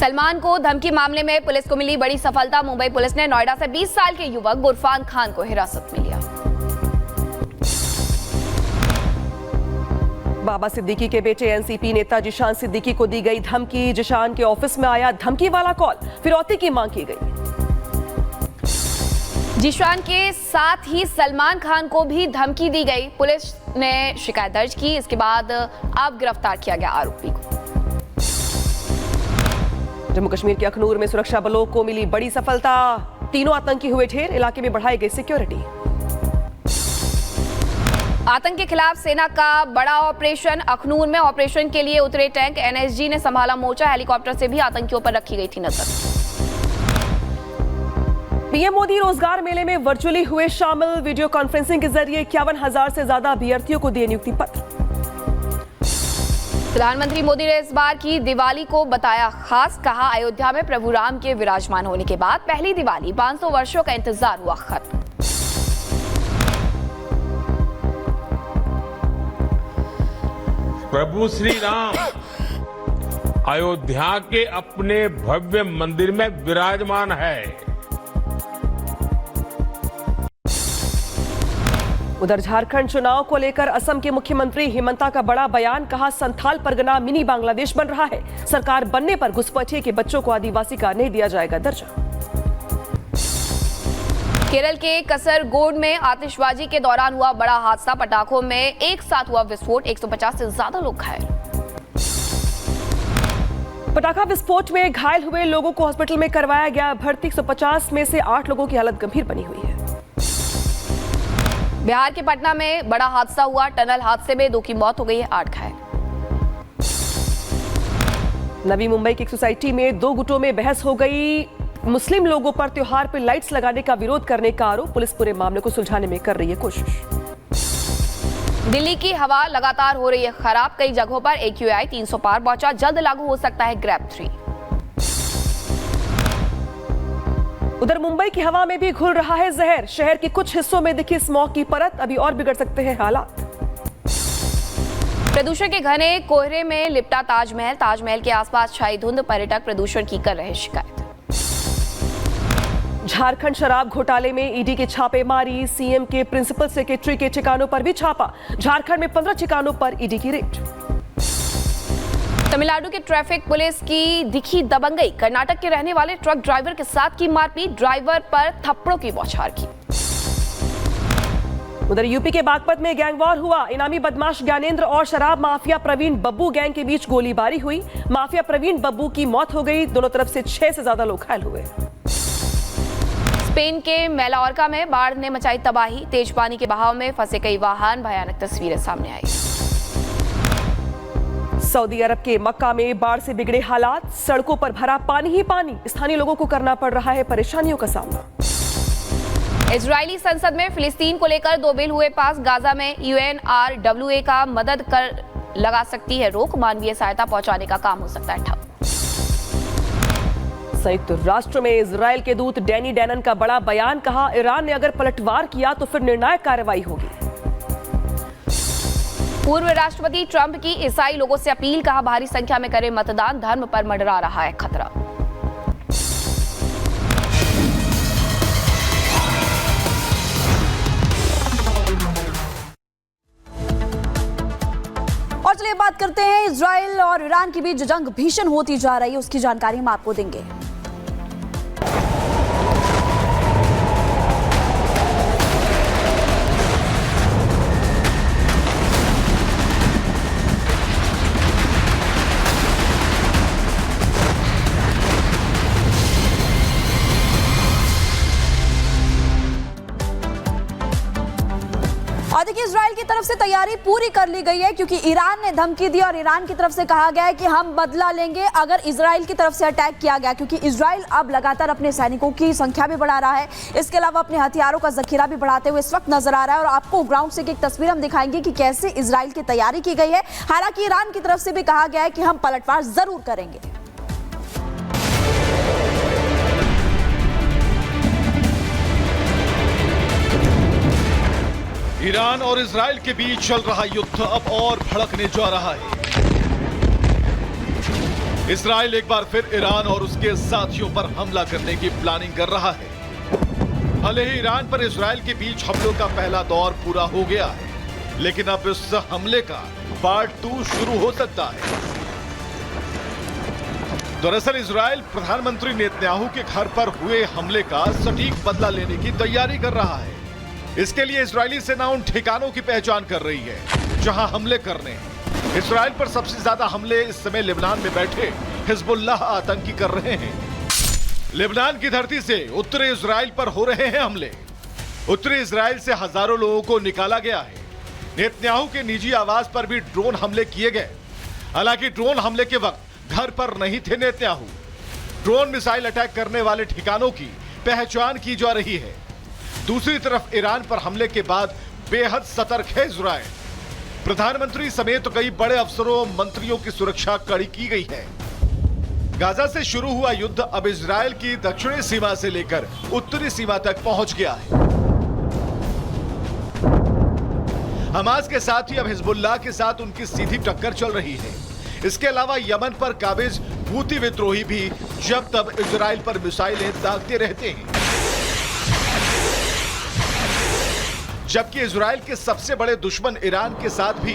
सलमान को धमकी मामले में पुलिस को मिली बड़ी सफलता। मुंबई पुलिस ने नोएडा से 20 साल के युवक गुरफान खान को हिरासत में लिया। बाबा सिद्दीकी के बेटे एनसीपी नेता जिशान सिद्दीकी को दी गई धमकी। जिशान के ऑफिस में आया धमकी वाला कॉल, फिरौती की मांग की गई। जिशान के साथ ही सलमान खान को भी धमकी दी गई। पुलिस ने शिकायत दर्ज की। इसके बाद अब गिरफ्तार किया गया आरोपी को। जम्मू कश्मीर के अखनूर में सुरक्षा बलों को मिली बड़ी सफलता। तीनों आतंकी हुए ढेर। इलाके में बढ़ाई गई सिक्योरिटी। आतंक के खिलाफ सेना का बड़ा ऑपरेशन। अखनूर में ऑपरेशन के लिए उतरे टैंक। एनएसजी ने संभाला मोर्चा। हेलीकॉप्टर से भी आतंकियों पर रखी गई थी नजर। पीएम मोदी रोजगार मेले में वर्चुअली हुए शामिल। वीडियो कॉन्फ्रेंसिंग के जरिए 51,000 से ज्यादा अभ्यर्थियों को दिए नियुक्ति पत्र। प्रधानमंत्री मोदी ने इस बार की दिवाली को बताया खास। कहा, अयोध्या में प्रभु राम के विराजमान होने के बाद पहली दिवाली, 500 वर्षों का इंतजार हुआ खत्म। प्रभु श्री राम अयोध्या के अपने भव्य मंदिर में विराजमान है। उधर झारखंड चुनाव को लेकर असम के मुख्यमंत्री हिमंता का बड़ा बयान। कहा, संथाल परगना मिनी बांग्लादेश बन रहा है। सरकार बनने पर घुसपैठिए के बच्चों को आदिवासी का नहीं दिया जाएगा दर्जा। केरल के कसरगोड में आतिशबाजी के दौरान हुआ बड़ा हादसा। पटाखों में एक साथ हुआ विस्फोट। 150 से ज्यादा लोग घायल। पटाखा विस्फोट में घायल हुए लोगों को हॉस्पिटल में करवाया गया भर्ती। 150 में से 8 लोगों की हालत गंभीर बनी हुई है। बिहार के पटना में बड़ा हादसा हुआ। टनल हादसे में 2 की मौत हो गई है, 8 घायल। नवी मुंबई की एक सोसाइटी में 2 गुटों में बहस हो गई। मुस्लिम लोगों पर त्योहार पर लाइट्स लगाने का विरोध करने का आरोप। पुलिस पूरे मामले को सुलझाने में कर रही है कोशिश। दिल्ली की हवा लगातार हो रही है खराब। कई जगहों पर AQI 300 पार पहुंचा। जल्द लागू हो सकता है ग्रैब 3। उधर मुंबई की हवा में भी घुल रहा है जहर। शहर के कुछ हिस्सों में दिखी स्मॉग की परत। अभी और बिगड़ सकते हैं हालात। प्रदूषण के घने कोहरे में लिपटा ताजमहल। ताजमहल के आसपास छाई धुंध। पर्यटक प्रदूषण की कर रहे शिकायत। झारखंड शराब घोटाले में ईडी की छापेमारी। सीएम के प्रिंसिपल सेक्रेटरी के ठिकानों पर भी छापा। झारखंड में 15 ठिकानों पर ईडी की रेड। तमिलनाडु के ट्रैफिक पुलिस की दिखी दबंगई। कर्नाटक के रहने वाले ट्रक ड्राइवर के साथ की मारपीट। ड्राइवर पर थप्पड़ों की बौछार की। उधर यूपी के बागपत में गैंगवॉर हुआ। इनामी बदमाश ज्ञानेंद्र और शराब माफिया प्रवीण बब्बू गैंग के बीच गोलीबारी हुई। माफिया प्रवीण बब्बू की मौत हो गई। दोनों तरफ से 6 से ज्यादा लोग घायल हुए। स्पेन के मैलोर्का में बाढ़ ने मचाई तबाही। तेज पानी के बहाव में फंसे कई वाहन। भयानक तस्वीरें सामने आई। सऊदी अरब के मक्का में बाढ़ से बिगड़े हालात। सड़कों पर भरा पानी ही पानी। स्थानीय लोगों को करना पड़ रहा है परेशानियों का सामना। इजरायली संसद में फिलिस्तीन को लेकर 2 बिल हुए पास। गाजा में UNRWA का मदद कर लगा सकती है रोक। मानवीय सहायता पहुंचाने का काम हो सकता है ठप। संयुक्त राष्ट्र में इजरायल के दूत डैनी डैनन का बड़ा बयान। कहा, ईरान ने अगर पलटवार किया तो फिर निर्णायक कार्रवाई होगी। पूर्व राष्ट्रपति ट्रंप की ईसाई लोगों से अपील। कहा, भारी संख्या में करें मतदान। धर्म पर मंडरा रहा है खतरा। और चलिए बात करते हैं इजराइल और ईरान के बीच जो जंग भीषण होती जा रही है उसकी जानकारी हम आपको देंगे। और देखिए, इजराइल की तरफ से तैयारी पूरी कर ली गई है क्योंकि ईरान ने धमकी दी और ईरान की तरफ से कहा गया है कि हम बदला लेंगे अगर इजराइल की तरफ से अटैक किया गया, क्योंकि इजराइल अब लगातार अपने सैनिकों की संख्या भी बढ़ा रहा है। इसके अलावा अपने हथियारों का जखीरा भी बढ़ाते हुए इस वक्त नजर आ रहा है। और आपको ग्राउंड से एक तस्वीर हम दिखाएंगे कि कैसे इजराइल की तैयारी की गई है। हालांकि ईरान की तरफ से भी कहा गया है कि हम पलटवार जरूर करेंगे। ईरान और इजराइल के बीच चल रहा युद्ध अब और भड़कने जा रहा है। इसराइल एक बार फिर ईरान और उसके साथियों पर हमला करने की प्लानिंग कर रहा है। भले ही ईरान पर इसराइल के बीच हमलों का पहला दौर पूरा हो गया है, लेकिन अब इस हमले का पार्ट 2 शुरू हो सकता है। दरअसल इसराइल प्रधानमंत्री नेतन्याहू के घर पर हुए हमले का सटीक बदला लेने की तैयारी कर रहा है। इसके लिए इजरायली सेना उन ठिकानों की पहचान कर रही है जहां हमले करने हैं। इसराइल पर सबसे ज्यादा हमले इस समय लेबनान में बैठे हिजबुल्लाह आतंकी कर रहे हैं। लेबनान की धरती से उत्तरी इजराइल पर हो रहे हैं हमले। उत्तरी इजराइल से हजारों लोगों को निकाला गया है। नेतन्याहू के निजी आवास पर भी ड्रोन हमले किए गए। हालांकि ड्रोन हमले के वक्त घर पर नहीं थे नेतन्याहू। ड्रोन मिसाइल अटैक करने वाले ठिकानों की पहचान की जा रही है। दूसरी तरफ ईरान पर हमले के बाद बेहद सतर्क है इजराइल। प्रधानमंत्री समेत कई बड़े अफसरों मंत्रियों की सुरक्षा कड़ी की गई है। गाजा से शुरू हुआ युद्ध अब इजराइल की दक्षिणी सीमा से लेकर उत्तरी सीमा तक पहुंच गया है। हमास के साथ ही अब हिजबुल्लाह के साथ उनकी सीधी टक्कर चल रही है। इसके अलावा यमन पर काबिज हूती विद्रोही भी जब तब इजराइल पर मिसाइलें दागते रहते हैं। जबकि इजराइल के सबसे बड़े दुश्मन ईरान के साथ भी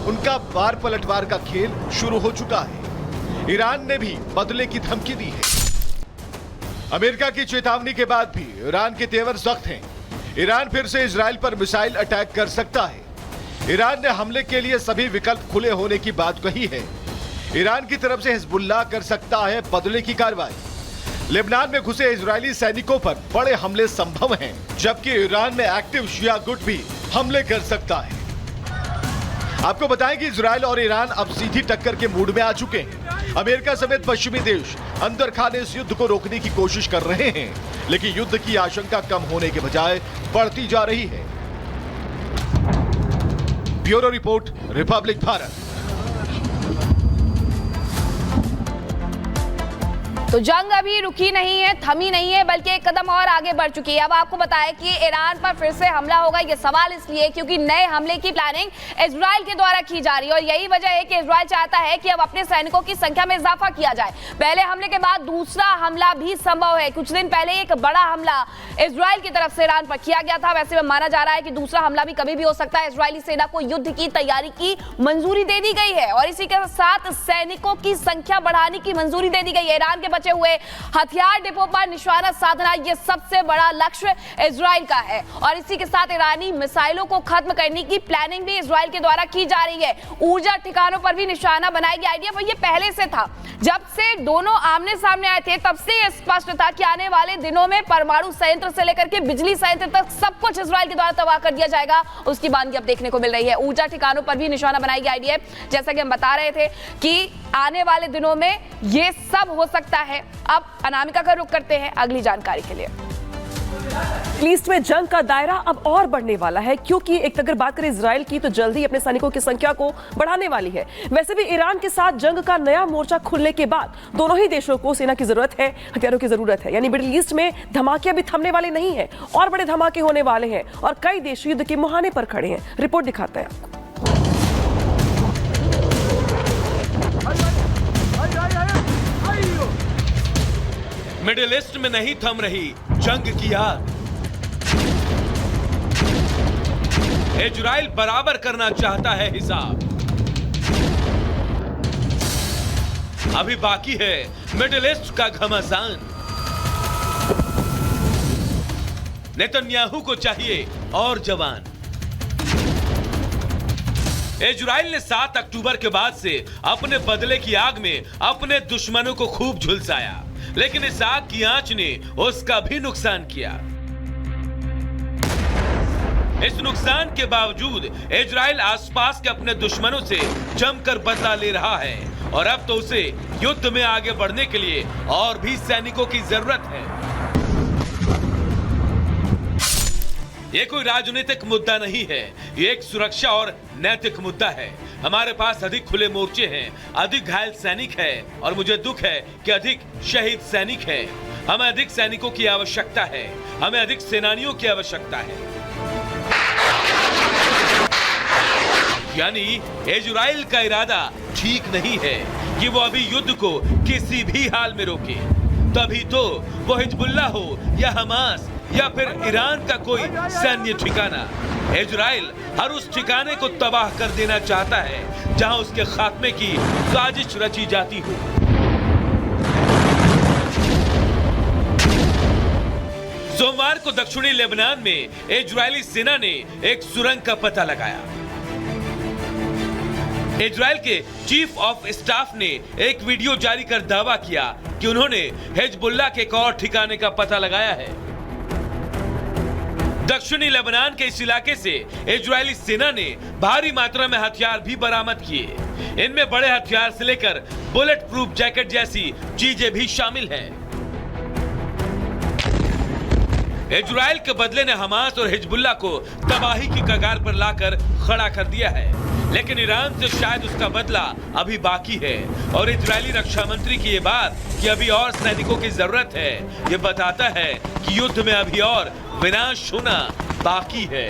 उनका वार पलटवार का खेल शुरू हो चुका है। ईरान ने भी बदले की धमकी दी है। अमेरिका की चेतावनी के बाद भी ईरान के तेवर सख्त हैं। ईरान फिर से इजराइल पर मिसाइल अटैक कर सकता है। ईरान ने हमले के लिए सभी विकल्प खुले होने की बात कही है। ईरान की तरफ से हिजबुल्लाह कर सकता है बदले की कार्रवाई। लेबनान में घुसे इजरायली सैनिकों पर बड़े हमले संभव हैं, जबकि ईरान में एक्टिव शिया गुट भी हमले कर सकता है। आपको बताएं कि इजराइल और ईरान अब सीधी टक्कर के मूड में आ चुके हैं। अमेरिका समेत पश्चिमी देश अंदर खाने इस युद्ध को रोकने की कोशिश कर रहे हैं, लेकिन युद्ध की आशंका कम होने के बजाय बढ़ती जा रही है। Bureau report, Republic Bharat. तो जंग अभी रुकी नहीं है, थमी नहीं है, बल्कि एक कदम और आगे बढ़ चुकी है। अब आपको बताया कि ईरान पर फिर से हमला होगा। ये सवाल इसलिए क्योंकि नए हमले की प्लानिंग इजराइल के द्वारा की जा रही है और यही वजह है कि इजराइल चाहता है कि अब अपने सैनिकों की संख्या में इजाफा किया जाए। पहले हमले के बाद दूसरा हमला भी संभव है। कुछ दिन पहले एक बड़ा हमला इजराइल की तरफ से ईरान पर किया गया था। वैसे में माना जा रहा है कि दूसरा हमला भी कभी भी हो सकता है। इजरायली सेना को युद्ध की तैयारी की मंजूरी दे दी गई है और इसी के साथ सैनिकों की संख्या बढ़ाने की मंजूरी दे दी गई है। ईरान के बचे हुए हथियार डिपो पर निशाना साधना ये सबसे बड़ा लक्ष्य इजराइल का है और इसी के साथ ईरानी मिसाइलों को खत्म करने की प्लानिंग भी इजराइल के द्वारा की जा रही है। ऊर्जा ठिकानों पर भी निशाना बनाने की आइडिया पर ये पहले से था। जब से दोनों आमने सामने आए थे तब से यह स्पष्ट था कि आने वाले दिनों में परमाणु संयंत्र से लेकर के बिजली संयंत्र तक सब कुछ इजराइल के द्वारा तबाह कर दिया जाएगा। उसकी बात अब देखने को मिल रही है। ऊर्जा ठिकानों पर भी निशाना बनाई गई आइडिया, जैसा कि हम बता रहे थे कि आने वाले दिनों में ये सब हो सकता है। अब अनामिका का रुख करते हैं अगली जानकारी के लिए। ईस्ट में जंग का दायरा अब और बढ़ने वाला है, क्योंकि एक अगर बात करें इजराइल की तो जल्द ही अपने सैनिकों की संख्या को बढ़ाने वाली है। वैसे भी ईरान के साथ जंग का नया मोर्चा खुलने के बाद दोनों ही देशों को सेना की जरूरत है, हथियारों की जरूरत है। यानी मिडिल ईस्ट में धमाके अभी थमने वाले नहीं है और बड़े धमाके होने वाले हैं और कई देश युद्ध के मुहाने पर खड़े हैं। रिपोर्ट दिखाते हैं आपको। मिडिल ईस्ट में नहीं थम रही जंग की आग। इजराइल बराबर करना चाहता है हिसाब। अभी बाकी है मिडिल ईस्ट का घमासान। नेतन्याहू को चाहिए और जवान। इजराइल ने 7 अक्टूबर के बाद से अपने बदले की आग में अपने दुश्मनों को खूब झुलसाया, लेकिन इस आग की आंच ने उसका भी नुकसान किया। इस नुकसान के बावजूद इजराइल आसपास के अपने दुश्मनों से जमकर बदला ले रहा है और अब तो उसे युद्ध में आगे बढ़ने के लिए और भी सैनिकों की जरूरत है। ये कोई राजनीतिक मुद्दा नहीं है, ये एक सुरक्षा और नैतिक मुद्दा है। हमारे पास अधिक खुले मोर्चे हैं, अधिक घायल सैनिक है और मुझे दुख है कि अधिक शहीद सैनिक है। हमें अधिक सैनिकों की आवश्यकता है, हमें अधिक सेनानियों की आवश्यकता है। यानी इजराइल का इरादा ठीक नहीं है। कि वो अभी युद्ध को किसी भी हाल में रोके। तभी तो वो हिजबुल्लाह हो या हमास या फिर ईरान का कोई सैन्य ठिकाना, इजराइल हर उस ठिकाने को तबाह कर देना चाहता है जहां उसके खात्मे की साजिश रची जाती हो। सोमवार को दक्षिणी लेबनान में इजरायली सेना ने एक सुरंग का पता लगाया। इजराइल के चीफ ऑफ स्टाफ ने एक वीडियो जारी कर दावा किया कि उन्होंने हिजबुल्लाह के एक और ठिकाने का पता लगाया है। दक्षिणी लेबनान के इस इलाके से इजरायली सेना ने भारी मात्रा में हथियार भी बरामद किए। इनमें बड़े हथियार से लेकर बुलेट प्रूफ जैकेट जैसी चीजें भी शामिल हैं। इजराइल के बदले ने हमास और हिजबुल्लाह को तबाही की कगार पर लाकर खड़ा कर दिया है, लेकिन ईरान से शायद उसका बदला अभी बाकी है। और इजरायली रक्षा मंत्री की ये बात कि अभी और सैनिकों की जरूरत है, ये बताता है कि युद्ध में अभी और विनाश होना बाकी है।